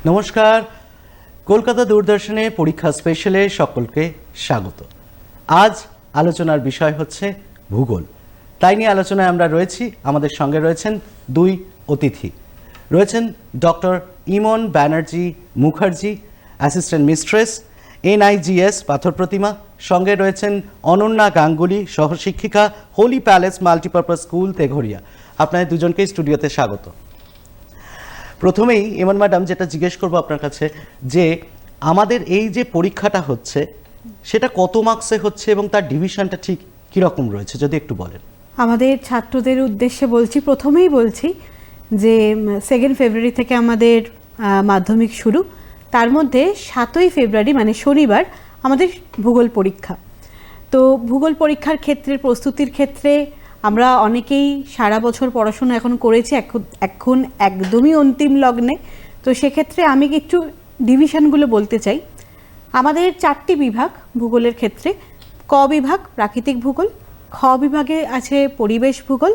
নমস্কার, কলকাতা দূরদর্শনে পরীক্ষা স্পেশালে সকলকে স্বাগত। আজ আলোচনার বিষয় হচ্ছে ভূগোল। তাই নিয়ে আলোচনায় আমরা রয়েছি। আমাদের সঙ্গে রয়েছেন দুই অতিথি। রয়েছেন doctor Emon Banerjee Mukherjee, assistant mistress, NIGS Pathar Pratima. সঙ্গে রয়েছেন অনন্যা গাঙ্গুলি, সহশিক্ষিকা, holy palace multipurpose school, Teghoria. আপনাদের দুজনকেই স্টুডিওতে স্বাগত। প্রথমেই ইমন ম্যাডাম, যেটা জিজ্ঞেস করবো আপনার কাছে, যে আমাদের এই যে পরীক্ষাটা হচ্ছে সেটা কত মার্কসে হচ্ছে এবং তার ডিভিশনটা ঠিক কীরকম রয়েছে, যদি একটু বলেন। আমাদের ছাত্রদের উদ্দেশ্যে প্রথমেই বলছি যে 2 ফেব্রুয়ারি থেকে আমাদের মাধ্যমিক শুরু। তার মধ্যে 7 ফেব্রুয়ারি মানে শনিবার আমাদের ভূগোল পরীক্ষা। তো ভূগোল পরীক্ষার ক্ষেত্রে প্রস্তুতির ক্ষেত্রে আমরা অনেকেই সারা বছর পড়াশোনা এখন করেছি, এখন একদমই অন্তিম লগ্নে। তো সেক্ষেত্রে আমি একটু ডিভিশনগুলো বলতে চাই। আমাদের 4টি বিভাগ ভূগোলের ক্ষেত্রে। ক বিভাগ প্রাকৃতিক ভূগোল, খ বিভাগে আছে পরিবেশ ভূগোল,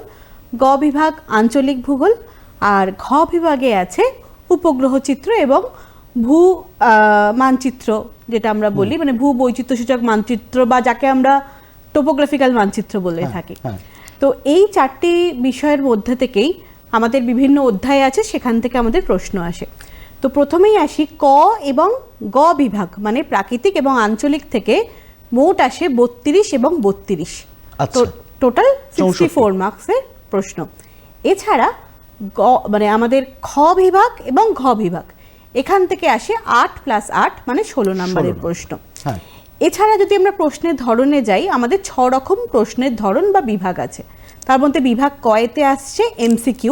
গ বিভাগ আঞ্চলিক ভূগোল, আর ঘ বিভাগে আছে উপগ্রহ চিত্র এবং ভূ মানচিত্র, যেটা আমরা বলি মানে ভূ বৈচিত্র্যসূচক মানচিত্র, বা যাকে আমরা টোপোগ্রাফিক্যাল মানচিত্র বলে থাকি। তো এই 4টি বিষয়ের মধ্যে থেকেই আমাদের বিভিন্ন অধ্যায় আছে, সেখান থেকে আমাদের প্রশ্ন আসে। তো প্রথমেই আসি ক এবং গ বিভাগ মানে প্রাকৃতিক এবং আঞ্চলিক থেকে মোট আসে 32 এবং 32। টোটাল 64 মার্কসের প্রশ্ন। এছাড়া মানে আমাদের খ বিভাগ এবং ঘ বিভাগ, এখান থেকে আসে 8 + 8 মানে 16 নম্বরের প্রশ্ন। এছাড়া যদি আমরা প্রশ্নের ধরনে যাই, আমাদের 6 রকম প্রশ্নের ধরন বা বিভাগ আছে। তার মধ্যে বিভাগ কয়েতে আসছে MCQ,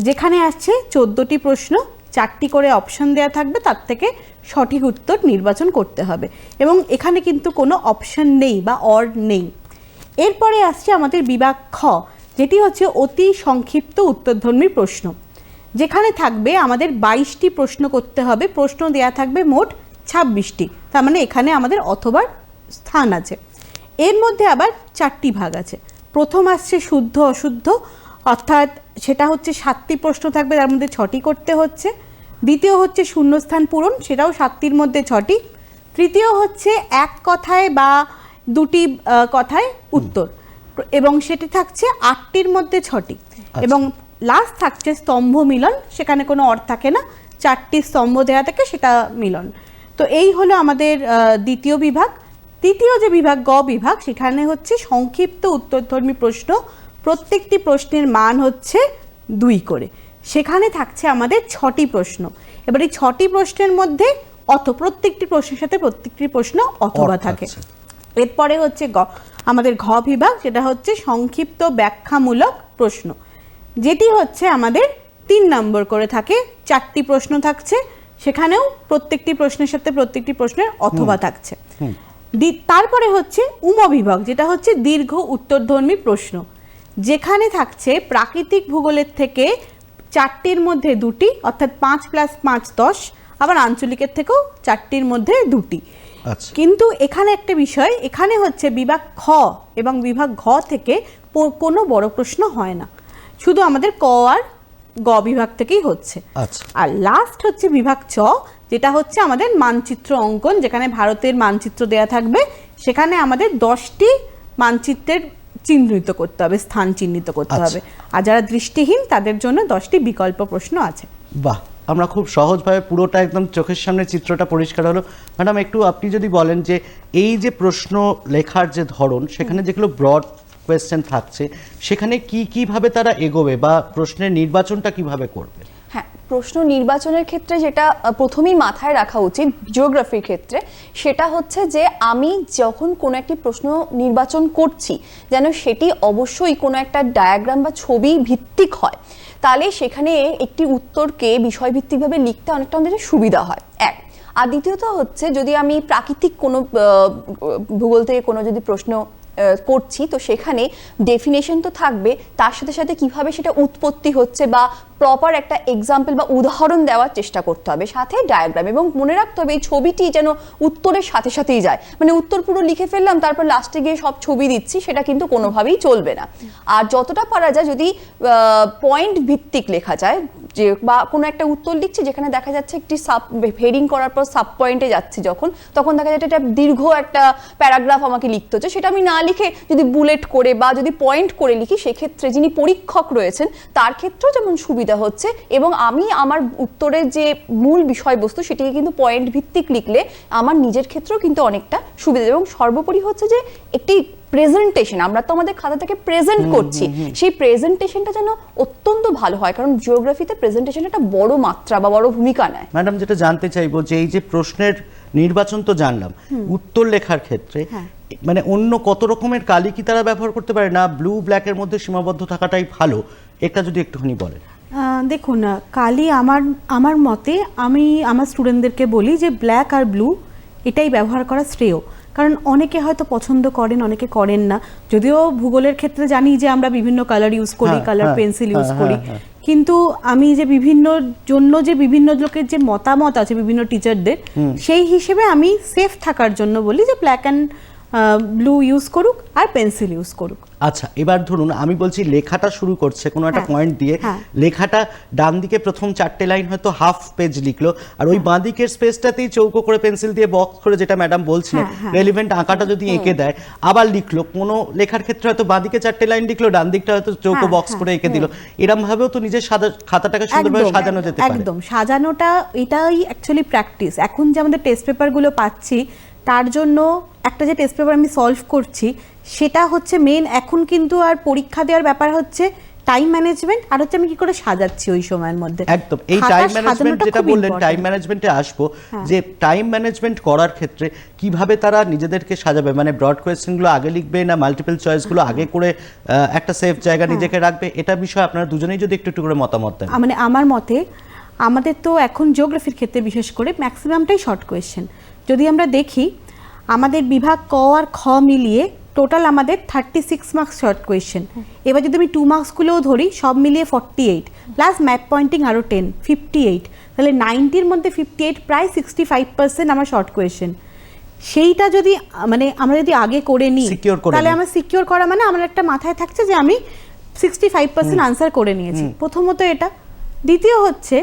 যেখানে আসছে 14টি প্রশ্ন, 4টি করে অপশন দেওয়া থাকবে, তার থেকে সঠিক উত্তর নির্বাচন করতে হবে এবং এখানে কিন্তু কোনো অপশন নেই বা অর নেই। এরপরে আসছে আমাদের বিভাগ খ, যেটি হচ্ছে অতি সংক্ষিপ্ত উত্তরধর্মী প্রশ্ন, যেখানে থাকবে আমাদের 22টি প্রশ্ন করতে হবে। প্রশ্ন দেয়া থাকবে মোট 26টি, তার মানে এখানে আমাদের অথবার স্থান আছে। এর মধ্যে আবার 4টি ভাগ আছে। প্রথম আসছে শুদ্ধ অশুদ্ধ, অর্থাৎ সেটা হচ্ছে 7টি প্রশ্ন থাকবে, তার মধ্যে 6টি করতে হচ্ছে। দ্বিতীয় হচ্ছে শূন্যস্থান পূরণ, সেটাও 7টির মধ্যে 6টি। তৃতীয় হচ্ছে এক কথায় বা 2টি কথায় উত্তর, এবং সেটি থাকছে 8টির মধ্যে 6টি। এবং লাস্ট থাকছে স্তম্ভ মিলন, সেখানে কোনো অর্থ থাকে না, 4টি স্তম্ভ দেওয়া থাকে, সেটা মিলন। তো এই হলো আমাদের দ্বিতীয় বিভাগ। তৃতীয় যে বিভাগ গ বিভাগ, সেখানে হচ্ছে সংক্ষিপ্ত উত্তরধর্মী প্রশ্ন, প্রত্যেকটি প্রশ্নের মান হচ্ছে 2 করে। সেখানে থাকছে আমাদের 6টি প্রশ্ন। এবার এই 6টি প্রশ্নের মধ্যে প্রত্যেকটি প্রশ্নের সাথে প্রত্যেকটি প্রশ্ন অথবা থাকে। এরপরে হচ্ছে আমাদের ঘ বিভাগ, যেটা হচ্ছে সংক্ষিপ্ত ব্যাখ্যামূলক প্রশ্ন, যেটি হচ্ছে আমাদের 3 নম্বর করে থাকে, 4টি প্রশ্ন থাকছে, সেখানেও প্রত্যেকটি প্রশ্নের সাথে প্রত্যেকটি প্রশ্নের অথবা থাকছে। তারপরে হচ্ছে উম বিভাগ, যেটা হচ্ছে দীর্ঘ উত্তরধর্মী প্রশ্ন, যেখানে থাকছে প্রাকৃতিক ভূগোলের থেকে 4টির মধ্যে 2টি, অর্থাৎ 5 + 5 10, আবার আঞ্চলিকের থেকেও 4টির মধ্যে 2টি। কিন্তু এখানে একটা বিষয়, এখানে হচ্ছে বিভাগ খ এবং বিভাগ ঘ থেকে কোনো বড় প্রশ্ন হয় না, শুধু আমাদের ক আর গ বিভাগ থেকেই হচ্ছে। আর লাস্ট হচ্ছে বিভাগ চ, যেটা হচ্ছে আমাদের মানচিত্র অঙ্কন, যেখানে ভারতের মানচিত্র দেয়া থাকবে, সেখানে আমাদের 10টি মানচিত্রের চিহ্নিত করতে হবে, স্থান চিহ্নিত করতে হবে। আর যারা দৃষ্টিহীন তাদের জন্য 10টি বিকল্প প্রশ্ন আছে। বাহ, আমরা খুব সহজভাবে পুরোটা একদম চোখের সামনে চিত্রটা পরিষ্কার হলো। ম্যাডাম, একটু আপনি যদি বলেন যে এই যে প্রশ্ন লেখার যে ধরন, সেখানে যেগুলো ব্রড কোয়েশ্চেন থাকছে, সেখানে কিভাবে তারা এগোবে বা প্রশ্নের নির্বাচনটা কিভাবে করবে? হ্যাঁ, প্রশ্ন নির্বাচনের ক্ষেত্রে যেটা প্রথমেই মাথায় রাখা উচিত জিওগ্রাফির ক্ষেত্রে, সেটা হচ্ছে যে আমি যখন কোনো একটি প্রশ্ন নির্বাচন করছি, যেন সেটি অবশ্যই কোনো একটা ডায়াগ্রাম বা ছবি ভিত্তিক হয়, তাহলে সেখানে একটি উত্তরকে বিষয়ভিত্তিকভাবে লিখতে অনেকটা আমাদের সুবিধা হয়। এক। আর দ্বিতীয়ত হচ্ছে, যদি আমি প্রাকৃতিক কোনো ভূগোল থেকে কোনো যদি প্রশ্ন করছি, তো সেখানে ডেফিনেশন তো থাকবে, তার সাথে সাথে কিভাবে সেটা উৎপত্তি হচ্ছে বা প্রপার একটা এক্সাম্পল বা উদাহরণ দেওয়ার চেষ্টা করতে হবে, সাথে ডায়াগ্রাম। এবং মনে রাখতে হবে এই ছবিটি যেন উত্তরের সাথে সাথেই যায়, মানে উত্তর পুরো লিখে ফেললাম তারপর লাস্টে গিয়ে সব ছবি দিচ্ছি, সেটা কিন্তু কোনোভাবেই চলবে না। আর যতটা পারা যায় যদি পয়েন্ট ভিত্তিক লেখা যায়, যে বা কোনো একটা উত্তর লিখছি যেখানে দেখা যাচ্ছে একটি সাব হেডিং করার পর সাব পয়েন্টে যাচ্ছি তখন দেখা যাচ্ছে এটা দীর্ঘ একটা প্যারাগ্রাফ আমাকে লিখতে হচ্ছে, সেটা আমি না লিখে যদি বুলেট করে বা যদি পয়েন্ট করে লিখি, সেক্ষেত্রে যিনি পরীক্ষক রয়েছেন তার ক্ষেত্রেও যেমন সুবিধা হচ্ছে, এবং আমি আমার উত্তরের যে মূল বিষয়বস্তু সেটিকে কিন্তু পয়েন্ট ভিত্তিক লিখলে আমার নিজের ক্ষেত্রেও কিন্তু অনেকটা সুবিধা। এবং সর্বোপরি হচ্ছে যে একটি প্রেজেন্টেশন, আমরা তো আমাদের খাতা থেকে প্রেজেন্ট করছি, সেই প্রেজেন্টেশনটা যেন অত্যন্ত ভালো হয়, কারণ জিওগ্রাফিতে প্রেজেন্টেশন একটা বড় মাত্রা বা বড় ভূমিকা নেয়। ম্যাডাম, যেটা জানতে চাইবো যে এই যে প্রশ্নের নির্বাচন তো জানলাম, উত্তর লেখার ক্ষেত্রে মানে অন্য কত রকমের কালি কি তারা ব্যবহার করতে পারে, না ব্লু ব্ল্যাকের মধ্যে সীমাবদ্ধ থাকাটাই ভালো, এটা যদি একটুখানি বলেন। দেখুন, কালি আমার মতে আমি আমার স্টুডেন্টদেরকে বলি যে ব্ল্যাক আর ব্লু এটাই ব্যবহার করা শ্রেয়, কারণ অনেকে হয়তো পছন্দ করেন, অনেকে করেন না। যদিও ভূগোলের ক্ষেত্রে জানি যে আমরা বিভিন্ন কালার ইউজ করি, কালার পেন্সিল ইউজ করি, কিন্তু আমি যে বিভিন্ন লোকের যে মতামত আছে বিভিন্ন টিচারদের, সেই হিসেবে আমি সেফ থাকার জন্য বলি যে ব্ল্যাক অ্যান্ড ব্লু ইউজ করুক আর পেন্সিল ইউজ করুক। আচ্ছা, এবার ধরুন আমি বলছি লেখাটা শুরু করছে কোনো একটা পয়েন্ট দিয়ে, লেখাটা ডান দিকে প্রথম 4টে লাইন হয়তো হাফ পেজ লিখলো, আর ওই বাঁ দিকের স্পেসটাতেই চৌকো করে পেন্সিল দিয়ে বক্স করে, যেটা ম্যাডাম বলছিলেন রেলিভেন্ট আঁকাটা যদি এঁকে দেয়, আবার লিখলো কোনো লেখার ক্ষেত্রে হয়তো বাঁ দিকে 4টে লাইন লিখলো, ডান দিকটা হয়তো চৌকো বক্স করে এঁকে দিল, এরকম ভাবেও তো নিজের খাতাটাকে সুন্দরভাবে সাজানো যেতে পারে। একদম, সাজানোটা এটাই অ্যাকচুয়ালি প্র্যাকটিস। এখন যে আমাদের টেস্ট পেপারগুলো পাচ্ছি, তার জন্য একটা যে টেস্ট পেপার আমি সলভ করছি সেটা হচ্ছে মেন। এখন কিন্তু আর পরীক্ষা দেওয়ার ব্যাপার হচ্ছে টাইম ম্যানেজমেন্ট, আর হচ্ছে আমি কি করে সাজাচ্ছি ওই সময়ের মধ্যে। একদম, এই টাইম ম্যানেজমেন্ট যেটা বললেন, টাইম ম্যানেজমেন্টে আসবো, যে টাইম ম্যানেজমেন্ট করার ক্ষেত্রে কিভাবে তারা নিজেদেরকে সাজাবে, মানে ব্রড কোয়েশ্চেনগুলো আগে লিখবে না মাল্টিপল চয়েসগুলো আগে করে একটা সেফ জায়গা নিজেকে রাখবে, এটা বিষয়ে আপনারা দুজনেই যদি একটু করে মতামত দেন। মানে আমার মতে আমাদের তো এখন জিওগ্রাফির ক্ষেত্রে বিশেষ করে ম্যাক্সিমামটাই শর্ট কোয়েশ্চেন। যদি আমরা দেখি আমাদের বিভাগ ক আর খ মিলিয়ে টোটাল আমাদের 36 মার্কস শর্ট কোয়েশ্চেন। এবার যদি আমি 2 মার্কসগুলোও ধরি, সব মিলিয়ে 48 প্লাস ম্যাপ পয়েন্টিং আরও 10, 58, তাহলে 90-র মধ্যে 58 প্রায় 65% আমার শর্ট কোয়েশ্চেন। সেইটা যদি মানে আমরা যদি আগে করে নিই, তাহলে আমার সিকিউর করা মানে আমার একটা মাথায় থাকছে যে আমি 65% আনসার করে নিয়েছি। প্রথমত এটা। দ্বিতীয় হচ্ছে,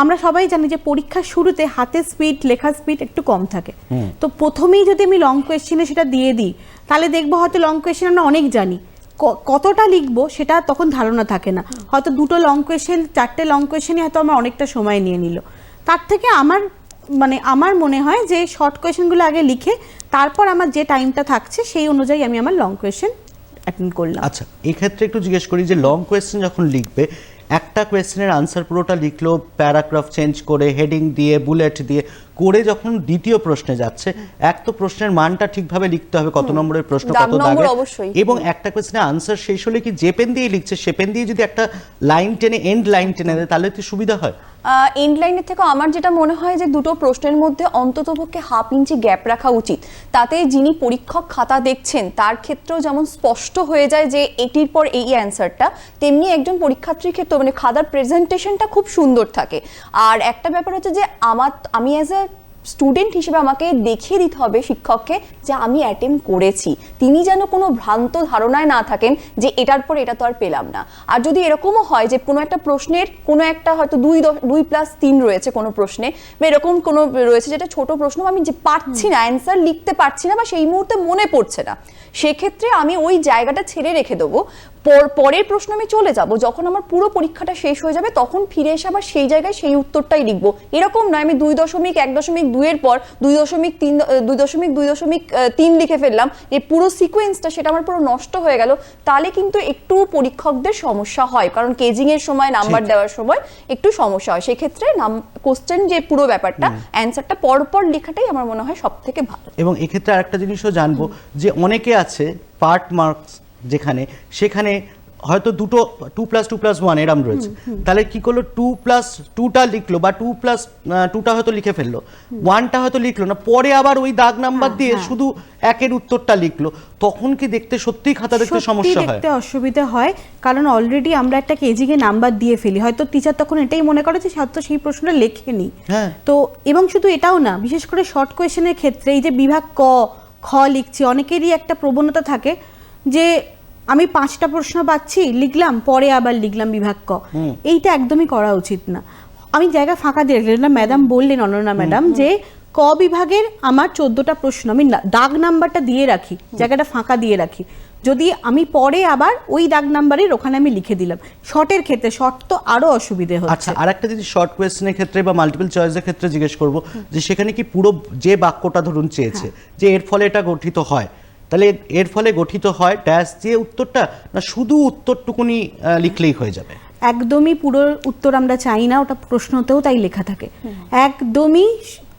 আমরা সবাই জানি যে পরীক্ষার শুরুতে হাতের স্পিড, লেখার স্পিড একটু কম থাকে, তো প্রথমেই যদি আমি লং কোয়েশ্চেনে সেটা দিয়ে দিই, তাহলে দেখবো হয়তো লং কোয়েশ্চেন আমরা অনেক জানি, কতটা লিখবো সেটা তখন ধারণা থাকে না। হয়তো 2টো লং কোয়েশ্চেন, 4টে লং কোয়েশ্চেনই হয়তো আমার অনেকটা সময় নিয়ে নিল। তার থেকে আমার মনে হয় যে শর্ট কোয়েশ্চেনগুলো আগে লিখে তারপর আমার যে টাইমটা থাকছে সেই অনুযায়ী আমি আমার লং কোয়েশ্চেন অ্যাটেন্ড করলাম। আচ্ছা, এই ক্ষেত্রে একটু জিজ্ঞেস করি যে লং কোয়েশ্চেন যখন লিখবে, একটা কোয়েশ্চেনের আনসার পুরোটা লিখলো, প্যারাগ্রাফ চেঞ্জ করে, হেডিং দিয়ে, বুলেট দিয়ে করে যখন দ্বিতীয় প্রশ্নে যাচ্ছে, এক তো প্রশ্নের মানটা ঠিকভাবে লিখতে হবে, কত নম্বরের প্রশ্ন, কত দাগে, এবং একটা কোয়েশ্চেনের আনসার শেষ হলে কি যে পেন দিয়ে লিখছে সে পেন দিয়ে যদি একটা লাইন টেনে, এন্ড লাইন টেনে দেয়, তাহলে তো সুবিধা হয়। এন্ড লাইনের থেকে আমার যেটা মনে হয় যে দুটো প্রশ্নের মধ্যে অন্ততপক্ষে 1/2 ইঞ্চি গ্যাপ রাখা উচিত, তাতে যিনি পরীক্ষক খাতা দেখছেন তার ক্ষেত্রেও যেমন স্পষ্ট হয়ে যায় যে এটির পর এই অ্যান্সারটা, তেমনি একজন পরীক্ষার্থীর ক্ষেত্রে মানে খাতার প্রেজেন্টেশনটা খুব সুন্দর থাকে। আর একটা ব্যাপার হচ্ছে যে আমি অ্যাজ আ স্টুডেন্ট হিসেবে আমাকে দেখিয়ে দিতে হবে শিক্ষককে যে আমি অ্যাটেম্প করেছি, তিনি যেন কোনো ভ্রান্ত ধারণায় না থাকেন যে এটার পর এটা তো আর পেলাম না। আর যদি এরকমও হয় যে কোনো একটা প্রশ্নের কোনো একটা হয়তো 2+3 রয়েছে কোনো প্রশ্নে, বা এরকম কোনো রয়েছে যেটা ছোট প্রশ্ন, আমি যে পারছি না, অ্যান্সার লিখতে পারছি না বা সেই মুহূর্তে মনে পড়ছে না, সেক্ষেত্রে আমি ওই জায়গাটা ছেড়ে রেখে দেবো, পরের প্রশ্ন আমি চলে যাব, যখন আমার পুরো পরীক্ষাটা শেষ হয়ে যাবে তখন ফিরে এসে আবার সেই জায়গায় সেই উত্তরটাই লিখবো। এরকম নয় আমি 2.1.2 এর পর 2.3 লিখে ফেললাম, এই পুরো সিকোয়েন্সটা সেটা আমার পুরো নষ্ট হয়ে গেল, তাহলে কিন্তু একটু পরীক্ষকদের সমস্যা হয়, কারণ কেজিং এর সময় নাম্বার দেওয়ার সময় একটু সমস্যা হয়। সেক্ষেত্রে কোশ্চেন যে পুরো ব্যাপারটা, অ্যান্সারটা পরপর লেখাটাই আমার মনে হয় সব থেকে ভালো। এবং এক্ষেত্রে আরেকটা জিনিসও জানবো যে অনেকে আছে পার্ট মার্কস যেখানে, সেখানে হয়তো 2+2+1 এরম রয়েছে, তাহলে কি করলো 2+2টা লিখলো বা 2+2টা হয়তো লিখে ফেললো, 1টা হয়তো লিখলো না, পরে আবার ওই দাগ নাম্বার দিয়ে শুধু একের উত্তরটা লিখলো, তখন কি দেখতে সত্যিই খাতা দেখতে সমস্যা হয়? দেখতে অসুবিধা হয়, কারণ অলরেডি আমরা একটা কেজিকে নাম্বার দিয়ে ফেলি, হয়তো টিচার তখন এটাই মনে করে যে ছাত্র সেই প্রশ্নটা লেখেনি। তো এবং শুধু এটাও না, বিশেষ করে শর্ট কোয়েশ্চেনের ক্ষেত্রে এই যে বিভাগ ক খ লিখছি, অনেকেরই একটা প্রবণতা থাকে যে আমি 5টা প্রশ্ন পাচ্ছি, লিখলাম, পরে আবার লিখলাম বিভাগ ক। এইটা একদমই করা উচিত না। আমি জায়গা ফাঁকা দিয়ে রাখলাম। ম্যাডাম বললেন, অনন্যা ম্যাডাম, যে ক বিভাগের আমার 14টা প্রশ্ন, আমি দাগ নাম্বারটা দিয়ে রাখি, জায়গাটা ফাঁকা দিয়ে রাখি। যদি আমি পরে আবার ওই দাগ নাম্বারের ওখানে আমি লিখে দিলাম। শর্টের ক্ষেত্রে, শর্ট তো আরো অসুবিধে হচ্ছে। আচ্ছা, আরেকটা যদি শর্ট কোয়েশ্চেনের ক্ষেত্রে বা মাল্টিপল চয়েসের ক্ষেত্রে জিজ্ঞেস করব, যে সেখানে কি পুরো যে বাক্যটা ধরুন চেয়েছে যে এর ফলে এটা গঠিত হয়, তাহলে এর ফলে গঠিত হয় ড্যাশ দিয়ে উত্তরটা, না শুধু উত্তরটুকুনি লিখলেই হয়ে যাবে? একদমই পুরো উত্তর আমরা চাই না, ওটা প্রশ্নতেও তাই লেখা থাকে। একদমই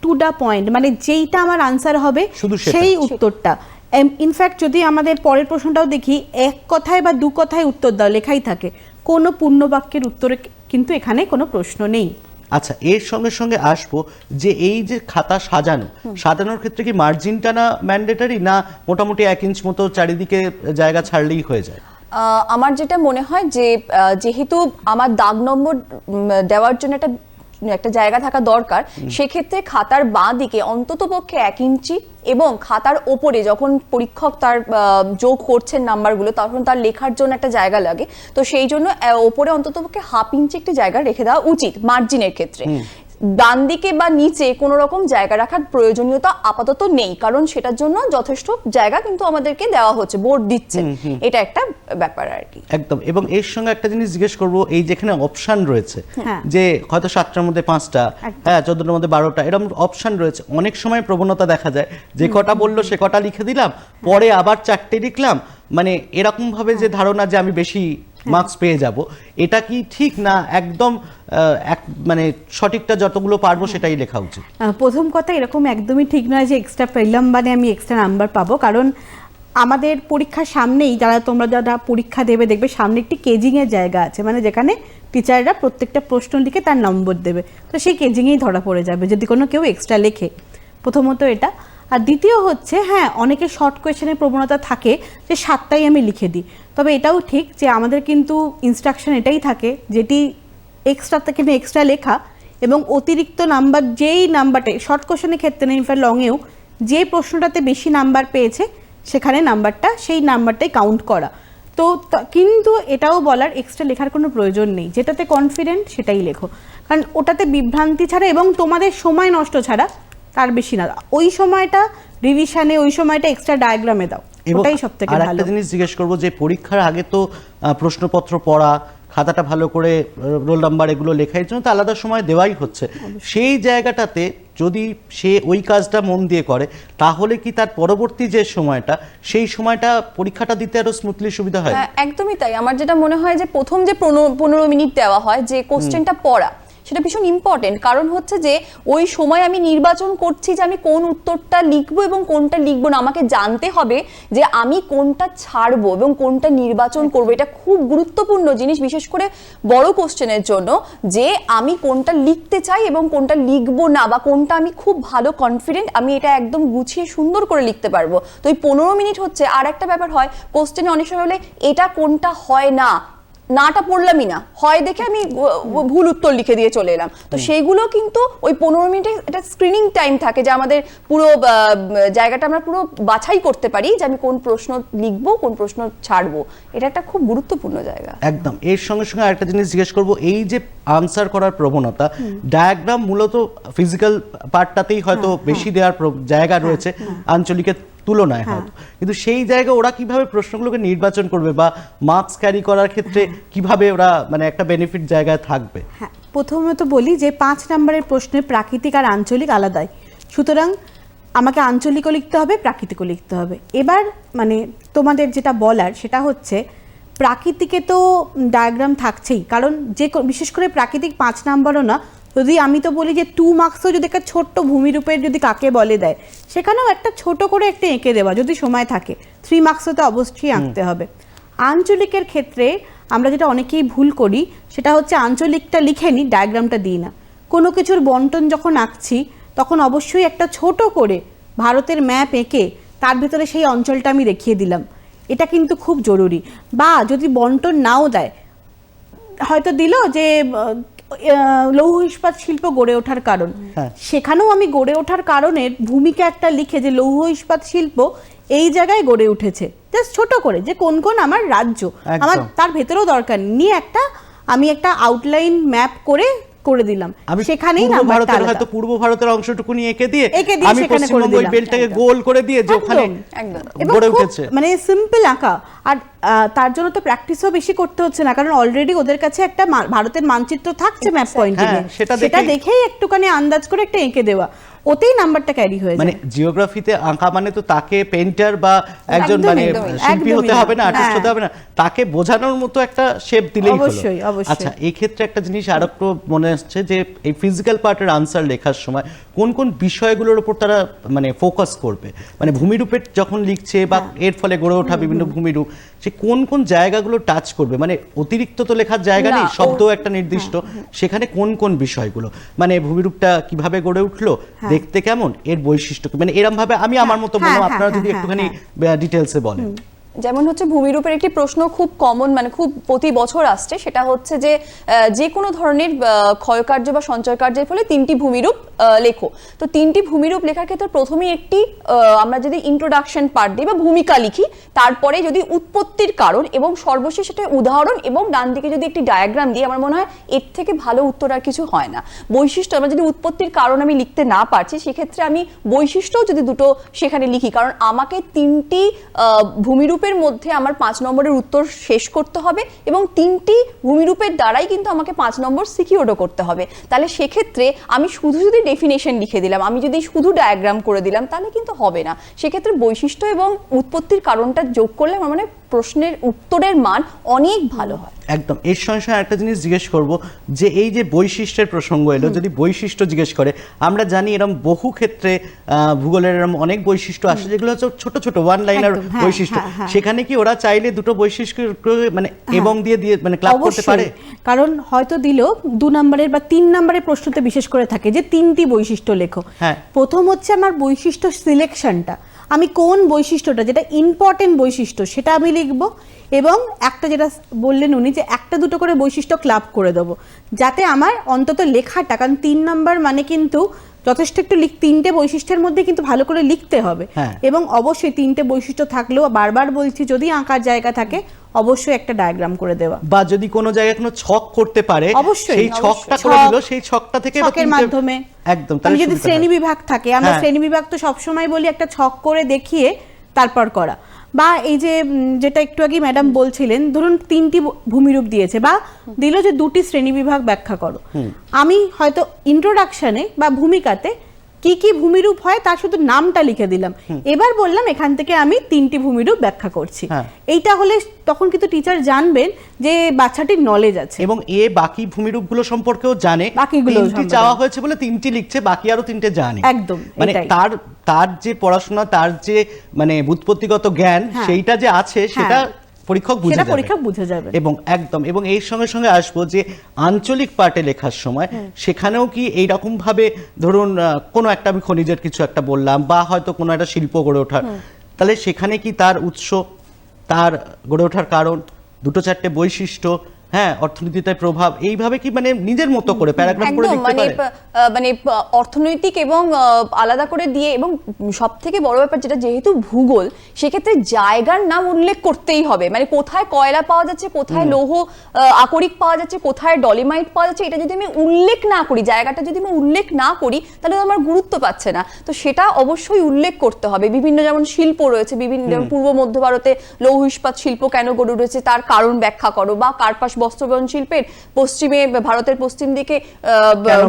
টু দা পয়েন্ট, মানে যেইটা আমার আনসার হবে শুধু সেটা। সেই উত্তরটা। ইনফ্যাক্ট যদি আমাদের পরের প্রশ্নটাও দেখি, এক কথায় বা দু কথায় উত্তর দাও লেখাই থাকে, কোনো পূর্ণ বাক্যের উত্তরে কিন্তু এখানে কোনো প্রশ্ন নেই। আচ্ছা, এর সঙ্গে সঙ্গে আসবো যে এই যে খাতা সাজানোর ক্ষেত্রে কি মার্জিনটা না ম্যান্ডেটারি, না মোটামুটি 1 ইঞ্চ মতো চারিদিকে জায়গা ছাড়লেই হয়ে যায়? আমার যেটা মনে হয় যে যেহেতু আমার দাগ নম্বর দেওয়ার জন্য একটা জায়গা থাকা দরকার, সেক্ষেত্রে খাতার বাঁ দিকে অন্তত পক্ষে 1 ইঞ্চি, এবং খাতার ওপরে যখন পরীক্ষক তার যোগ করছেন নাম্বারগুলো, তখন তার লেখার জন্য একটা জায়গা লাগে। তো সেই জন্য ওপরে অন্তত পক্ষে 1/2 ইঞ্চি একটি জায়গা রেখে দেওয়া উচিত মার্জিনের ক্ষেত্রে। ডান দিকে বা নিচে কোনো রকম জায়গা রাখার প্রয়োজনীয়তা আপাতত নেই, কারণ সেটার জন্য যথেষ্ট জায়গা কিন্তু আমাদেরকে দেওয়া হচ্ছে, বোর্ড দিচ্ছে। এটা একটা ব্যাপার আর কি। একদম। এবং এর সঙ্গে একটা জিনিস জিজ্ঞেস করব, এই যেখানে অপশন রয়েছে, যে হয়তো 7টার মধ্যে 5টা, হ্যাঁ 14টার মধ্যে 12টা, এরকম অপশন রয়েছে, অনেক সময় প্রবণতা দেখা যায় যে কটা বললো সে কটা লিখে দিলাম, পরে আবার 4টে লিখলাম, মানে এরকম ভাবে যে ধারণা যে আমি বেশি মার্কস পেয়ে যাব, এটা কি ঠিক, না একদম মানে সঠিকটা যতগুলো পারবো সেটাই লেখা উচিত? প্রথম কথা, এরকম একদমই ঠিক নয় যে এক্সট্রা পেলাম মানে আমি এক্সট্রা নাম্বার পাবো। কারণ আমাদের পরীক্ষার সামনেই, তোমরা যারা পরীক্ষা দেবে দেখবে সামনে একটি কেজিংয়ের জায়গা আছে, মানে যেখানে টিচাররা প্রত্যেকটা প্রশ্ন লিখে তার নম্বর দেবে। তো সেই কেজিংয়েই ধরা পড়ে যাবে যদি কোনো কেউ এক্সট্রা লেখে। প্রথমত এটা। আর দ্বিতীয় হচ্ছে, হ্যাঁ অনেকে শর্ট কোয়েশ্চেনের প্রবণতা থাকে যে 7টাই আমি লিখে দিই। তবে এটাও ঠিক যে আমাদের কিন্তু ইনস্ট্রাকশন এটাই থাকে, যেটি এক্সট্রা থেকে এক্সট্রা লেখা, এবং অতিরিক্ত নাম্বার যেই নাম্বারটা শর্ট কোয়েশ্চেনের ক্ষেত্রে, ইনফ্যাক্ট লংয়েও, যে প্রশ্নটাতে বেশি নাম্বার পেয়েছে সেখানে নাম্বারটা, সেই নাম্বারটাই কাউন্ট করা। তো কিন্তু এটাও বলার এক্সট্রা লেখার কোনো প্রয়োজন নেই, যেটাতে কনফিডেন্ট সেটাই লেখো, কারণ ওটাতে বিভ্রান্তি ছাড়া এবং তোমাদের সময় নষ্ট ছাড়া তার বেশি না। ওই সময়টা রিভিশনে, ওই সময়টা এক্সট্রা ডায়াগ্রামে দাও, ওটাই সবথেকে ভালো। আরেকটা জিনিস জিজ্ঞেস করব, যে পরীক্ষার আগে তো প্রশ্নপত্র পড়া, খাতাটা ভালো করে রোল নাম্বার এগুলো লেখার জন্য তো আলাদা সময় দেওয়াই হচ্ছে, সেই জায়গাটাতে যদি সে ওই কাজটা মন দিয়ে করে, তাহলে কি তার পরবর্তী যে সময়টা, সেই সময়টা পরীক্ষাটা দিতে আরো স্মুথলি সুবিধা হয়? একদমই তাই। আমার যেটা মনে হয় যে প্রথম যে 15 মিনিট দেওয়া হয় যে কোশ্চেনটা পড়া, সেটা ভীষণ ইম্পর্টেন্ট। কারণ হচ্ছে যে ওই সময় আমি নির্বাচন করছি যে আমি কোন উত্তরটা লিখবো এবং কোনটা লিখবো না। আমাকে জানতে হবে যে আমি কোনটা ছাড়বো এবং কোনটা নির্বাচন করবো। এটা খুব গুরুত্বপূর্ণ জিনিস, বিশেষ করে বড় কোশ্চেনের জন্য, যে আমি কোনটা লিখতে চাই এবং কোনটা লিখবো না, বা কোনটা আমি খুব ভালো কনফিডেন্ট আমি এটা একদম গুছিয়ে সুন্দর করে লিখতে পারবো। তো এই 15 মিনিট হচ্ছে। আর একটা ব্যাপার হয় কোশ্চেনে অনেক সময় বলে এটা কোনটা হয় না, নাটা পড়লামই না, হয় দেখে আমি ভুল উত্তর লিখে দিয়ে চলে এলাম। তো সেইগুলো কিন্তু ওই 15 মিনিটে একটা স্ক্রিনিং টাইম থাকে, যে আমাদের পুরো জায়গাটা আমরা পুরো বাছাই করতে পারি যে আমি কোন প্রশ্ন লিখবো, কোন প্রশ্ন ছাড়বো। এটা একটা খুব গুরুত্বপূর্ণ জায়গা। একদম। এর সঙ্গে সঙ্গে আরেকটা জিনিস জিজ্ঞেস করব, এই যে আনসার করার প্রবণতা, ডায়াগ্রাম মূলত ফিজিক্যাল পার্টটাতেই হয়তো বেশি দেওয়ার জায়গা রয়েছে আঞ্চলিকের তুলনায় হয়তো, কিন্তু সেই জায়গায় ওরা কিভাবে প্রশ্নগুলোকে নির্বাচন করবে বা মার্কস ক্যারি করার ক্ষেত্রে কিভাবে ওরা মানে একটা বেনিফিট জায়গায় থাকবে? হ্যাঁ, প্রথমত বলি যে 5 নম্বরের প্রশ্নে প্রাকৃতিক আর আঞ্চলিক আলাদাই, সুতরাং আমাকে আঞ্চলিকও লিখতে হবে, প্রাকৃতিকও লিখতে হবে। এবার মানে তোমাদের যেটা বলার সেটা হচ্ছে, প্রাকৃতিকে তো ডায়াগ্রাম থাকছেই, কারণ যে বিশেষ করে প্রাকৃতিক 5 নম্বরও না, যদি আমি তো বলি যে 2 মার্কসও যদি একটা ছোট্ট ভূমিরূপের যদি কাকে বলে দেয়, সেখানেও একটা ছোট করে একটা এঁকে দেওয়া যদি সময় থাকে। 3 মার্কসও তো অবশ্যই আঁকতে হবে। আঞ্চলিকের ক্ষেত্রে আমরা যেটা অনেকেই ভুল করি সেটা হচ্ছে, আঞ্চলিকটা লিখে নিই, ডায়াগ্রামটা দিই না। কোনো কিছুর বন্টন যখন আঁকছি তখন অবশ্যই একটা ছোট করে ভারতের ম্যাপ এঁকে তার ভিতরে সেই অঞ্চলটা আমি দেখিয়ে দিলাম, এটা কিন্তু খুব জরুরি। বা যদি বন্টন নাও দেয়, হয়তো দিল যে লৌহ ইস্পাত শিল্প গড়ে ওঠার কারণ, সেখানেও আমি গড়ে ওঠার কারণের ভূমিকা একটা লিখে যে লৌহ ইস্পাত শিল্প এই জায়গায় গড়ে উঠেছে, জাস্ট ছোট করে যে কোন কোন আমার রাজ্য, একদম। আমার তার ভেতরেও দরকার নিয়ে আমি একটা আউটলাইন ম্যাপ করে দিলাম, আমি সেখানেই পূর্ব নাম্বারটা ভারতের আলাদা। হয়তো পূর্ব ভারতের অংশটুকুনি এঁকে দিয়ে এঁকে দিয়ে আমি সেখানে করে পশ্চিমবঙ্গ ওই দিলাম। বেলটাকে গোল করে দিয়ে যে ওখানে একদম। এবং গড়ে খুব উঠেছে। মানে সিম্পল আঁকা, আর তার জন্য তো প্র্যাকটিসও বেশি করতে হচ্ছে না, কারণ অলরেডি ওদের কাছে একটা ভারতের মানচিত্র থাকছে ম্যাপ পয়েন্টিং এ, হ্যাঁ, সেটা সেটা দেখেই- দেখেই একটুখানি আন্দাজ করে একটা এঁকে দেওয়া, ওতেই নাম্বারটা ক্যারি হয়ে মানে যায়। জিওগ্রাফিতে আঁকা মানে তো তাকে পেইন্টার বা একজন একদমই, মানে একদমই। শিল্পী হতে একদমই হবে না, না। আর্টিস্ট হ্যাঁ। হতে হবে না, তাকে বোঝানোর মতো একটা শেপ দিলেই হলো। অবশ্যই, অবশ্যই। আচ্ছা, এই ক্ষেত্রে একটা জিনিস আর একটু মনে আসছে যে এই ফিজিক্যাল পার্টের আনসার লেখার সময় কোন কোন বিষয়গুলোর উপর তারা মানে ফোকাস করবে, মানে ভূমিরূপের যখন লিখছে বা এর ফলে গড়ে ওঠা বিভিন্ন ভূমিরূপ, সে কোন কোন জায়গাগুলো টাচ করবে, মানে অতিরিক্ত তো লেখার জায়গা নেই, না, শব্দ একটা নির্দিষ্ট, সেখানে কোন কোন বিষয়গুলো, মানে ভূমিরূপটা কিভাবে গড়ে উঠলো, দেখতে কেমন, এর বৈশিষ্ট্য কি, মানে এরম ভাবে আমি আমার মতো বললাম, হ্যাঁ, আপনারা যদি হ্যাঁ, একটুখানি ডিটেলসে বলেন। যেমন হচ্ছে ভূমিরূপের একটি প্রশ্ন খুব কমন, মানে খুব প্রতি বছর আসছে, সেটা হচ্ছে যে যে কোনো ধরনের ক্ষয়কার্য বা সঞ্চয় কার্যের ফলে 3টি ভূমিরূপ লেখো। তো 3টি ভূমিরূপ লেখার ক্ষেত্রে প্রথমেই একটি আমরা যদি ইন্ট্রোডাকশন পার্ট দিই বা ভূমিকা লিখি, তারপরে যদি উৎপত্তির কারণ এবং সর্বশেষ একটা উদাহরণ এবং ডান দিকে যদি একটি ডায়াগ্রাম দিই, আমার মনে হয় এর থেকে ভালো উত্তর আর কিছু হয় না। বৈশিষ্ট্য, আমরা যদি উৎপত্তির কারণ আমি লিখতে না পারছি, সেক্ষেত্রে আমি বৈশিষ্ট্যও যদি দুটো সেখানে লিখি, কারণ আমাকে 3টি ভূমিরূপের মধ্যে আমার 5 নম্বরের উত্তর শেষ করতে হবে এবং 3টি ভূমিরূপের দ্বারাই কিন্তু আমাকে 5 নম্বর সিকিউরও করতে হবে। তাহলে সেক্ষেত্রে আমি শুধু যদি ডেফিনেশন লিখে দিলাম, আমি যদি শুধু ডায়াগ্রাম করে দিলাম, তাহলে কিন্তু হবে না। সেক্ষেত্রে বৈশিষ্ট্য এবং উৎপত্তির কারণটা যোগ করলে আমার মানে প্রশ্নের উত্তরের মান অনেক ভালো হয়। একদম। এর সঙ্গে সঙ্গে একটা জিনিস জিজ্ঞেস করব যে এই যে বৈশিষ্ট্যের প্রসঙ্গ এলো, যদি বৈশিষ্ট্য জিজ্ঞেস করে, আমরা জানি এরকম বহু ক্ষেত্রে ভূগোলের এরকম অনেক বৈশিষ্ট্য আসে যেগুলো হচ্ছে ছোট ছোট ওয়ান লাইনার একদম, হ্যাঁ, বৈশিষ্ট্য, হ্যাঁ, হ্যাঁ। সেখানে কি ওরা চাইলে দুটো বৈশিষ্ট্য মানে এবং দিয়ে মানে ক্লাব করতে পারে? কারণ হয়তো দিল 2 নম্বরের বা 3 নম্বরের প্রশ্নতে বিশেষ করে থাকে যে 3টি বৈশিষ্ট্য লেখো। হ্যাঁ। প্রথম হচ্ছে আমার বৈশিষ্ট্য সিলেকশনটা, আমি কোন বৈশিষ্ট্যটা যেটা ইম্পর্টেন্ট বৈশিষ্ট্য সেটা আমি লিখবো, এবং একটা যেটা বললেন উনি যে একটা দুটো করে বৈশিষ্ট্য ক্লাব করে দেবো, যাতে আমার অন্তত লেখাটা, কারণ 3 নম্বর মানে কিন্তু যথেষ্ট একটু 3টে বৈশিষ্ট্যের মধ্যে কিন্তু ভালো করে লিখতে হবে। হ্যাঁ। এবং অবশ্যই 3টে বৈশিষ্ট্য থাকলেও বারবার বলছি যদি আঁকার জায়গা থাকে অবশ্যই একটা ডায়াগ্রাম করে দেওয়া, বা যদি কোনো জায়গায় কোনো ছক করতে পারে, অবশ্যই, সেই ছকটা করে দিল, সেই ছকটা থেকে এবার ছকের 3টে মাধ্যমে একদম। আমি যদি শ্রেণী বিভাগ থাকে, আমরা হ্যাঁ। শ্রেণী বিভাগ তো সবসময় বলি একটা ছক করে দেখিয়ে তারপর করা, বা এই যে যেটা একটু আগে ম্যাডাম বলছিলেন, ধরুন 3টি ভূমিরূপ দিয়েছে বা দিল যে 2টি শ্রেণী বিভাগ ব্যাখ্যা করো, আমি হয়তো ইন্ট্রোডাকশনে বা ভূমিকাতে কি কি ভূমিরূপ হয় তার শুধু নামটা লিখে দিলাম, এবার বললাম এখান থেকে আমি 3টি ভূমিরূপ ব্যাখ্যা করছি। হ্যাঁ। এইটা হলে তখন কিন্তু টিচার জানবেন যে বাচ্চাটির নলেজ আছে, এবং এ বাকি ভূমিরূপগুলো সম্পর্কেও জানে, বাকিগুলো 3টি সম্পর্কে। চাওয়া হয়েছে বলে 3টি লিখছে, বাকি আরো 3টে জানে। একদম, মানে এটাই। তার যে পড়াশোনা, তার যে মানে বুৎপত্তিগত জ্ঞান, হ্যাঁ। সেইটা যে আছে সেটা পরীক্ষক বুঝে সেটা যাবে। পরীক্ষক বুঝে যাবে। এবং একদম, এবং এর সঙ্গে সঙ্গে আসবো যে আঞ্চলিক পার্টে লেখার সময় সেখানেও কি এইরকম ভাবে, ধরুন কোনো একটা আমি খনিজের কিছু একটা বললাম, বা হয়তো কোনো একটা শিল্প গড়ে ওঠার, তাহলে সেখানে কি তার উৎস, তার গড়ে ওঠার কারণ, 2-4টে বৈশিষ্ট্য, হ্যাঁ, অর্থনীতিতে প্রভাব, এইভাবে কি মানে নিজের মতো করে প্যারাগ্রাফ করে একদম, লিখতে মানে পারে? মানে অর্থনৈতিক এবং আলাদা করে দিয়ে, এবং সব থেকে বড় ব্যাপার যেটা, যেহেতু ভূগোল, সেক্ষেত্রে জায়গার নাম উল্লেখ করতেই হবে, মানে কোথায় কয়লা পাওয়া যাচ্ছে, কোথায় লৌহ আকরিক পাওয়া যাচ্ছে, কোথায় ডলিমাইট পাওয়া যাচ্ছে, এটা যদি আমি উল্লেখ না করি, জায়গাটা যদি আমি উল্লেখ না করি, তাহলে তো আমার গুরুত্ব পাচ্ছে না। তো সেটা অবশ্যই উল্লেখ করতে হবে। বিভিন্ন যেমন শিল্প রয়েছে, বিভিন্ন যেমন পূর্ব মধ্য ভারতে লৌহ ইস্পাত শিল্প কেন গড়ে উঠেছে তার কারণ ব্যাখ্যা করো, বা কার্পাস বস্ত্রবয়ন শিল্পের পশ্চিমে, ভারতের পশ্চিম দিকে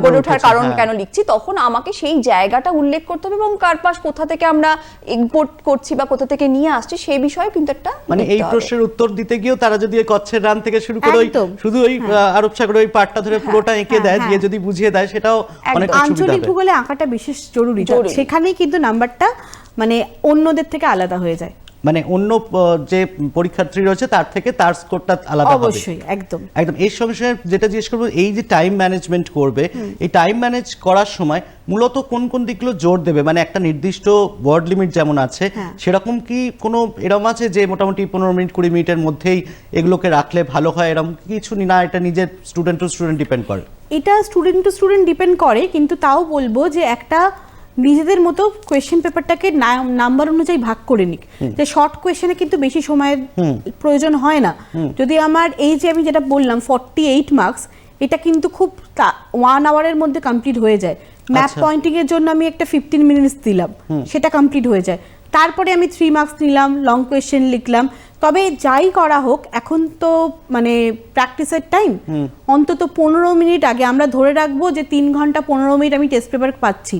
গড়ে ওঠার কারণ কেন লিখছি, তখন আমাকে সেই জায়গাটা উল্লেখ করতে হবে, এবং কার্পাস কোথা থেকে আমরা ইম্পোর্ট করছি বা কোথা থেকে নিয়ে আসছি সেই বিষয়ে কিন্তু একটা মানে এই প্রশ্নের উত্তর দিতে গিয়েও তারা যদি ওই কচ্ছের রান থেকে শুরু করে একদম। শুধু ওই আরব সাগর ওই পার্টটা ধরে পুরোটা এঁকে দেয়, দিয়ে যদি বুঝিয়ে দেয়, সেটাও অনেক সুবিধা আঞ্চলিক হবে। ভূগোলে আঁকাটা বিশেষ জরুরি, জরুরি। সেখানেই কিন্তু নাম্বারটা মানে অন্যদের থেকে আলাদা হয়ে যায়। মানে অন্য যে পরীক্ষার্থী রয়েছে তার থেকে তার স্কোরটা আলাদা হবে। অবশ্যই, একদম। একদম। এর সঙ্গে সঙ্গে যেটা জিজ্ঞেস করবো, এই যে টাইম ম্যানেজমেন্ট করবে, এই টাইম ম্যানেজ করার সময় মূলত কোন কোন দিকগুলো জোর দেবে, মানে একটা নির্দিষ্ট ওয়ার্ড লিমিট যেমন আছে, সেরকম কি কোনো এরকম আছে যে মোটামুটি 15 মিনিট 20 মিনিটের মধ্যেই এগুলোকে রাখলে ভালো হয়, এরকম কিছু না? এটা নিজের স্টুডেন্ট টু স্টুডেন্ট ডিপেন্ড করে। এটা স্টুডেন্ট টু স্টুডেন্ট ডিপেন্ড করে, কিন্তু তাও বলবো যে একটা নিজেদের মতো কোয়েশ্চেন পেপারটাকে নাম্বার অনুযায়ী ভাগ করে নিক, যে শর্ট কোয়েশ্চেনে কিন্তু বেশি সময়ের প্রয়োজন হয় না। যদি আমার এই যে আমি যেটা বললাম 48 মার্কস, এটা কিন্তু খুব 1 আওয়ারের মধ্যে কমপ্লিট হয়ে যায়। ম্যাপ পয়েন্টিং এর জন্য আমি একটা 15 মিনিটস দিলাম, সেটা কমপ্লিট হয়ে যায়। তারপরে আমি 3 মার্কস নিলাম, লং কোয়েশ্চেন লিখলাম। তবে যাই করা হোক, এখন তো মানে প্র্যাকটিসের টাইম, অন্তত 15 মিনিট আগে আমরা ধরে রাখবো যে 3 ঘন্টা 15 মিনিট আমি টেস্ট পেপার পাচ্ছি।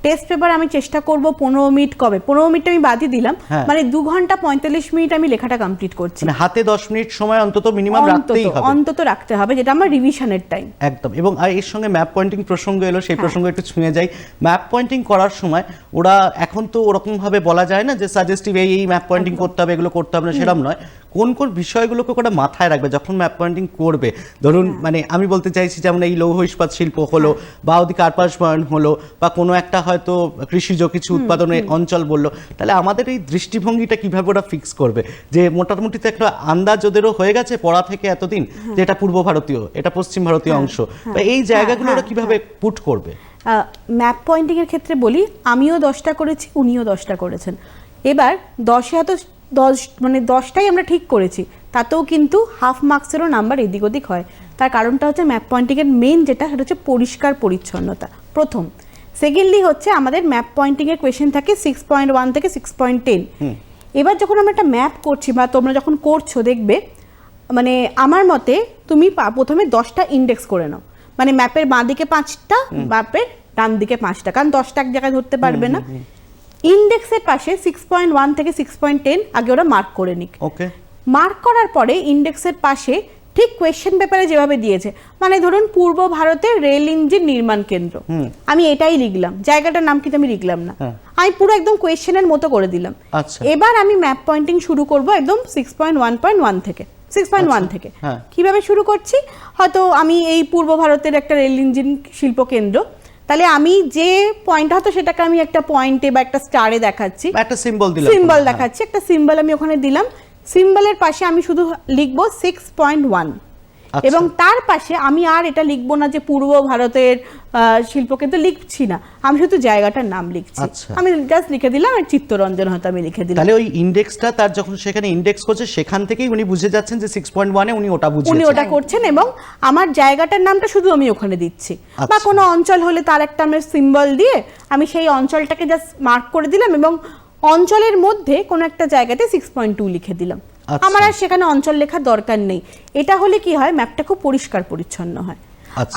টেস্ট পেপার আমি চেষ্টা করব 15 মিনিট, কবে 15 মিনিট আমি বাদই দিলাম, মানে 2 ঘন্টা 45 মিনিট আমি লেখাটা কমপ্লিট করছি। মানে হাতে 10 মিনিট সময় অন্তত মিনিমাম রাখতেই হবে, অন্তত রাখতে হবে, যেটা আমার রিভিশনের টাইম। একদম। এবং এর সঙ্গে ম্যাপ পয়েন্টিং প্রসঙ্গ এলো, সেই প্রসঙ্গ একটু ছুঁয়ে যাই। ম্যাপ পয়েন্টিং করার সময় ওরা এখন তো ওরকম ভাবে বলা যায় না যে সাজেস্টিভ এই ম্যাপ পয়েন্টিং করতে হবে, এগুলো করতে হবে না, সেরকম নয়। কোন কোন বিষয়গুলোকে ওরা মাথায় রাখবে যখন ম্যাপ পয়েন্টিং করবে? ধরুন মানে আমি বলতে চাইছি যেমন এই লৌহ ইস্পাত শিল্প হলো, বা ওদিকে কার্পাস বয়ন হলো, বা কোনো একটা হয়তো কৃষিজ কিছু উৎপাদনের অঞ্চল বললো, তাহলে আমাদের এই দৃষ্টিভঙ্গিটা কিভাবে ওরা ফিক্স করবে? যে মোটামুটি তো একটা আন্দাজ ওদেরও হয়ে গেছে পড়া থেকে এতদিন, যে এটা পূর্ব ভারতীয়, এটা পশ্চিম ভারতীয় অংশ, বা এই জায়গাগুলো ওরা কিভাবে পুট করবে? ম্যাপ পয়েন্টিং এর ক্ষেত্রে বলি, আমিও 10টা করেছি, উনিও 10টা করেছেন। এবার 10-এ হয়তো 10 মানে 10টাই আমরা ঠিক করেছি, তাতেও কিন্তু হাফ মার্কসেরও নাম্বার এদিক ওদিক হয়। তার কারণটা হচ্ছে ম্যাপ পয়েন্টিং এর মেন যেটা, সেটা হচ্ছে পরিষ্কার পরিচ্ছন্নতা প্রথম। সেকেন্ডলি হচ্ছে আমাদের ম্যাপ পয়েন্টিং এর কোয়েশ্চেন থাকে 6.1 থেকে 6.10। এবার যখন আমরা একটা ম্যাপ করছি বা তোমরা যখন করছো, দেখবে মানে আমার মতে তুমি প্রথমে 10টা ইন্ডেক্স করে নাও, মানে ম্যাপের বাঁ দিকে 5টা, ম্যাপের ডান দিকে 5টা, কারণ 10টা এক জায়গায় ধরতে পারবে না। ইন্ডেক্সের পাশে 6.1 থেকে 6.10 আগে ওরা মার্ক করে নিক। ওকে, মার্ক করার পরে ইন্ডেক্সের পাশে ঠিক কোয়েশ্চেন পেপারে যেভাবে দিয়েছে, মানে ধরুন পূর্ব ভারতের রেল ইঞ্জিন নির্মাণ কেন্দ্র, আমি এটাই লিখলাম, জায়গাটার নাম কিন্তু আমি লিখলাম না, আমি পুরো একদম কোয়েশ্চেনের মতো করে দিলাম। এবার আমি ম্যাপ পয়েন্টিং শুরু করব একদম 6.1.1 থেকে 6.1 থেকে। কিভাবে শুরু করছি? হয়তো আমি এই পূর্ব ভারতের একটা রেল ইঞ্জিন শিল্প কেন্দ্র, তাহলে আমি যে পয়েন্ট হয়তো সেটাকে আমি একটা পয়েন্টে বা একটা স্টারে দেখাচ্ছি, একটা সিম্বল দিলাম, সিম্বল দেখাচ্ছি, একটা সিম্বল আমি ওখানে দিলাম। সিম্বলের পাশে আমি শুধু লিখবো 6.1, এবং তার পাশে আমি আর এটা লিখবো না যে পূর্ব ভারতের শিল্পকেন্দ্র, লিখছি না, আমি শুধু জায়গাটার নাম লিখছি। আমি জাস্ট লিখে দিলাম আর চিত্তরঞ্জন হয়তো আমি লিখে দিলাম। তাহলে ওই ইন্ডেক্সটা তার যখন সেখানে ইন্ডেক্স করছে, সেখান থেকেই উনি বুঝে যাচ্ছেন যে 6.1 এ উনি ওটা করছেন, এবং আমার জায়গাটার নামটা শুধু আমি ওখানে দিচ্ছি। বা কোনো অঞ্চল হলে তার একটা আমি সিম্বল দিয়ে আমি সেই অঞ্চলটাকে জাস্ট মার্ক করে দিলাম, এবং অঞ্চলের মধ্যে কোনো একটা জায়গাতে 6.2 লিখে দিলাম। আমার আর সেখানে অঞ্চল লেখার দরকার নেই। এটা হলে কি হয়, ম্যাপটা খুব পরিষ্কার পরিচ্ছন্ন হয়।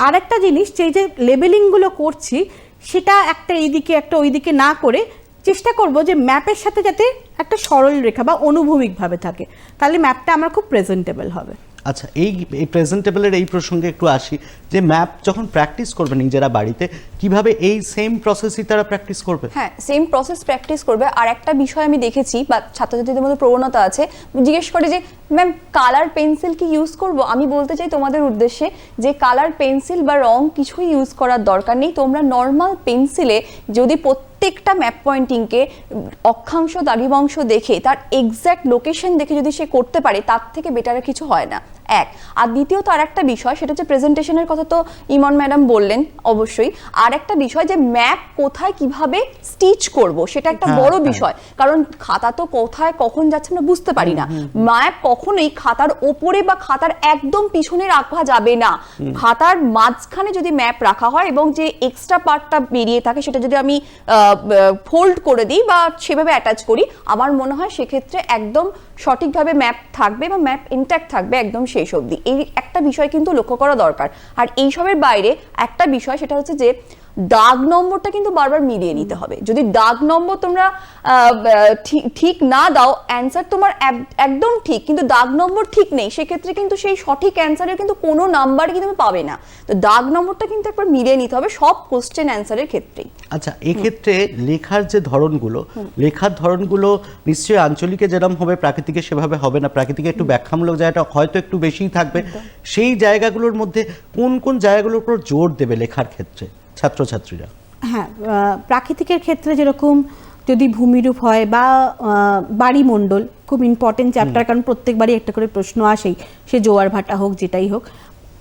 আর একটা জিনিস, যে যে লেবেলিং গুলো করছি, সেটা একটা এইদিকে একটা ওইদিকে না করে চেষ্টা করব যে ম্যাপের সাথে যাতে একটা সরল রেখা বা অনুভূমিক ভাবে থাকে, তাহলে ম্যাপটা আমার খুব প্রেজেন্টেবল হবে। আচ্ছা, এই প্রেজেন্টেবলের এই প্রসঙ্গে একটু আসি, যে ম্যাপ যখন প্র্যাকটিস করবে নিজেরা বাড়িতে, কিভাবে এই সেম প্রসেসই তারা প্র্যাকটিস করবে? হ্যাঁ, সেম প্রসেস প্র্যাকটিস করবে। আর একটা বিষয় আমি দেখেছি বা ছাত্রছাত্রীদের মধ্যে প্রবণতা আছে, জিজ্ঞেস করে যে ম্যাম কালার পেন্সিল কি ইউজ করব? আমি বলতে চাই তোমাদের উদ্দেশ্যে যে কালার পেন্সিল বা রং কিছুই ইউজ করার দরকার নেই। তোমরা নর্মাল পেন্সিলে যদি প্রত্যেকটা ম্যাপ পয়েন্টিংকে অক্ষাংশ দ্রাঘিমাংশ দেখে তার এক্স্যাক্ট লোকেশন দেখে যদি সে করতে পারে, তার থেকে বেটার কিছু হয় না। এক। আর দ্বিতীয়ত আর একটা বিষয়, সেটা হচ্ছে প্রেজেন্টেশনের কথা তো ইমন ম্যাডাম বললেন অবশ্যই। আর একটা বিষয় যে ম্যাপ কোথায় কিভাবে স্টিচ করব, সেটা একটা বড় বিষয়, কারণ খাতা তো কোথায় কখন যাচ্ছে আমরা বুঝতে পারি না। ম্যাপ কখনোই খাতার ওপরে বা খাতার একদম পিছনে রাখা যাবে না। খাতার মাঝখানে যদি ম্যাপ রাখা হয় এবং যে এক্সট্রা পার্টটা বেরিয়ে থাকে সেটা যদি আমি ফোল্ড করে দিই বা সেভাবে অ্যাটাচ করি, আমার মনে হয় সেক্ষেত্রে একদম সঠিকভাবে ম্যাপ থাকবে বা ম্যাপ ইনট্যাক্ট থাকবে একদম শেষ অবধি। এই একটা বিষয় কিন্তু লক্ষ্য করা দরকার। আর এইসবের বাইরে একটা বিষয়, সেটা হচ্ছে যে দাগ নম্বরটা কিন্তু বারবার মিলিয়ে নিতে হবে। যদি দাগ নম্বর তোমরা ঠিক না দাও, অ্যান্সার তোমার একদম ঠিক কিন্তু দাগ নম্বর ঠিক নেই, সেক্ষেত্রে কিন্তু সেই সঠিক অ্যান্সারের কিন্তু কোনো নাম্বার কিন্তু তুমি পাবে না। তো দাগ নম্বরটা কিন্তু একবার মিলিয়ে নিতে হবে সব কোশ্চেন অ্যান্সারের ক্ষেত্রেই। আচ্ছা, এক্ষেত্রে লেখার যে ধরনগুলো, লেখার ধরনগুলো নিশ্চয়ই আঞ্চলিকে যেরকম হবে প্রাকৃতিকে সেভাবে হবে না। প্রাকৃতিকে একটু ব্যাখ্যামূলক জায়গাটা হয়তো একটু বেশিই থাকবে। সেই জায়গাগুলোর মধ্যে কোন কোন জায়গাগুলোর উপর জোর দেবে লেখার ক্ষেত্রে ছাত্রছাত্রীরা? হ্যাঁ, প্রাকৃতিকের ক্ষেত্রে যেরকম যদি ভূমিরূপ হয় বা বাড়িমণ্ডল খুব ইম্পর্টেন্ট চ্যাপ্টার, কারণ প্রত্যেকবারই একটা করে প্রশ্ন আসেই, সে জোয়ার ভাটা হোক যেটাই হোক।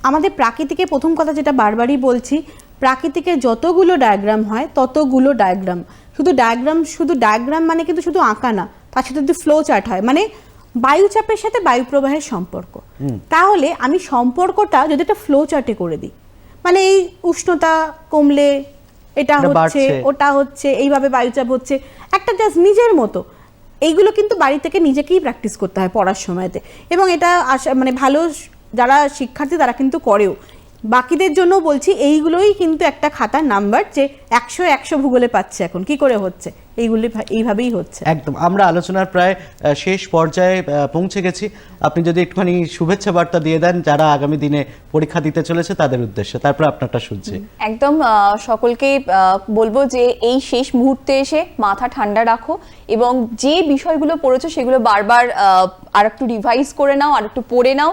আমাদের প্রাকৃতিকে প্রথম কথা যেটা বারবারই বলছি, প্রাকৃতিকের যতগুলো ডায়াগ্রাম হয় ততগুলো ডায়াগ্রাম, শুধু ডায়াগ্রাম মানে কিন্তু শুধু আঁকা না, তার সাথে যদি ফ্লো চার্ট হয়, মানে বায়ুচাপের সাথে বায়ু প্রবাহের সম্পর্ক, তাহলে আমি সম্পর্কটা যদি একটা ফ্লো চার্টে করে দিই, মানে এই উষ্ণতা কমলে এটা হচ্ছে, বাড়ছে। ওটা হচ্ছে, এইভাবে বায়ুচাপ হচ্ছে, একটা জাস্ট নিজের মতো। এইগুলো কিন্তু বাড়ি থেকে নিজেকেই প্র্যাকটিস করতে হয় পড়ার সময়তে, এবং এটা মানে ভালো যারা শিক্ষার্থী তারা কিন্তু করেও। বাকিদের জন্য বলছি, এইগুলোই কিন্তু একটা খাতার নাম্বার, যে 100 ভূগোলে পাচ্ছে এখন কি করে হচ্ছে, এইগুলি এইভাবেই হচ্ছে। একদম, আমরা আলোচনার প্রায় শেষ পর্যায়ে পৌঁছে গেছি। আপনি যদি একটুখানি শুভেচ্ছা বার্তা দিয়ে দেন যারা আগামী দিনে পরীক্ষা দিতে চলেছে তাদের উদ্দেশ্যে, তারপর আপনারটা শুনছি। একদম, সকলকে বলবো যে এই শেষ মুহূর্তে এসে মাথা ঠান্ডা রাখো, এবং যে বিষয়গুলো পড়েছো সেগুলো বারবার আর একটু রিভাইজ করে নাও, আর একটু পড়ে নাও,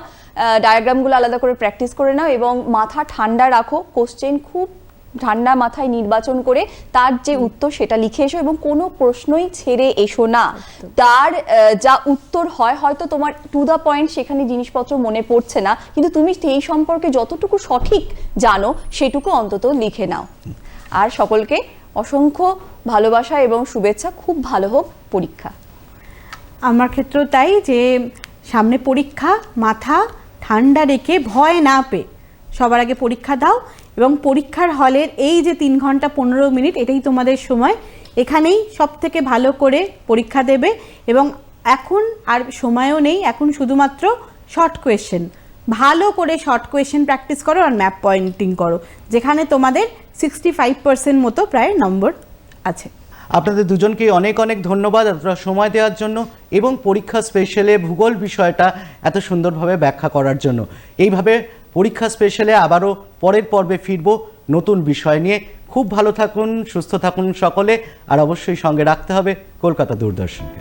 ডায়াগ্রামগুলো আলাদা করে প্র্যাকটিস করে নাও, এবং মাথা ঠান্ডা রাখো। কোশ্চেন খুব ঠান্ডা মাথায় নির্বাচন করে তার যে উত্তর সেটা লিখে এসো, এবং কোনো প্রশ্নই ছেড়ে এসো না। তার যা উত্তর হয়, হয়তো তোমার টু দ্য পয়েন্ট সেখানে জিনিসপত্র মনে পড়ছে না, কিন্তু তুমি এই সম্পর্কে যতটুকু সঠিক জানো সেটুকু অন্তত লিখে নাও। আর সকলকে অসংখ্য ভালোবাসা এবং শুভেচ্ছা, খুব ভালো হোক পরীক্ষা। আমার ক্ষেত্রেও তাই, যে সামনে পরীক্ষা, মাথা ঠান্ডা রেখে ভয় না পেয়ে সবার আগে পরীক্ষা দাও, এবং পরীক্ষার হলের এই যে 3 ঘন্টা 15 মিনিট এটাই তোমাদের সময়, এখানেই সব থেকে ভালো করে পরীক্ষা দেবে। এবং এখন আর সময়ও নেই, এখন শুধুমাত্র শর্ট কোয়েশ্চেন, ভালো করে শর্ট কোয়েশ্চেন প্র্যাকটিস করো আর ম্যাপ পয়েন্টিং করো, যেখানে তোমাদের 65% মতো প্রায় নম্বর আছে। আপনাদের দুজনকে অনেক অনেক ধন্যবাদ এতটা সময় দেওয়ার জন্য, এবং পরীক্ষা স্পেশালে ভূগোল বিষয়টা এত সুন্দরভাবে ব্যাখ্যা করার জন্য। এইভাবে পরীক্ষা স্পেশালে আবারও পরের পর্বে ফিরব নতুন বিষয় নিয়ে। খুব ভালো থাকুন, সুস্থ থাকুন সকলে, আর অবশ্যই সঙ্গে রাখতে হবে কলকাতা দূরদর্শনকে।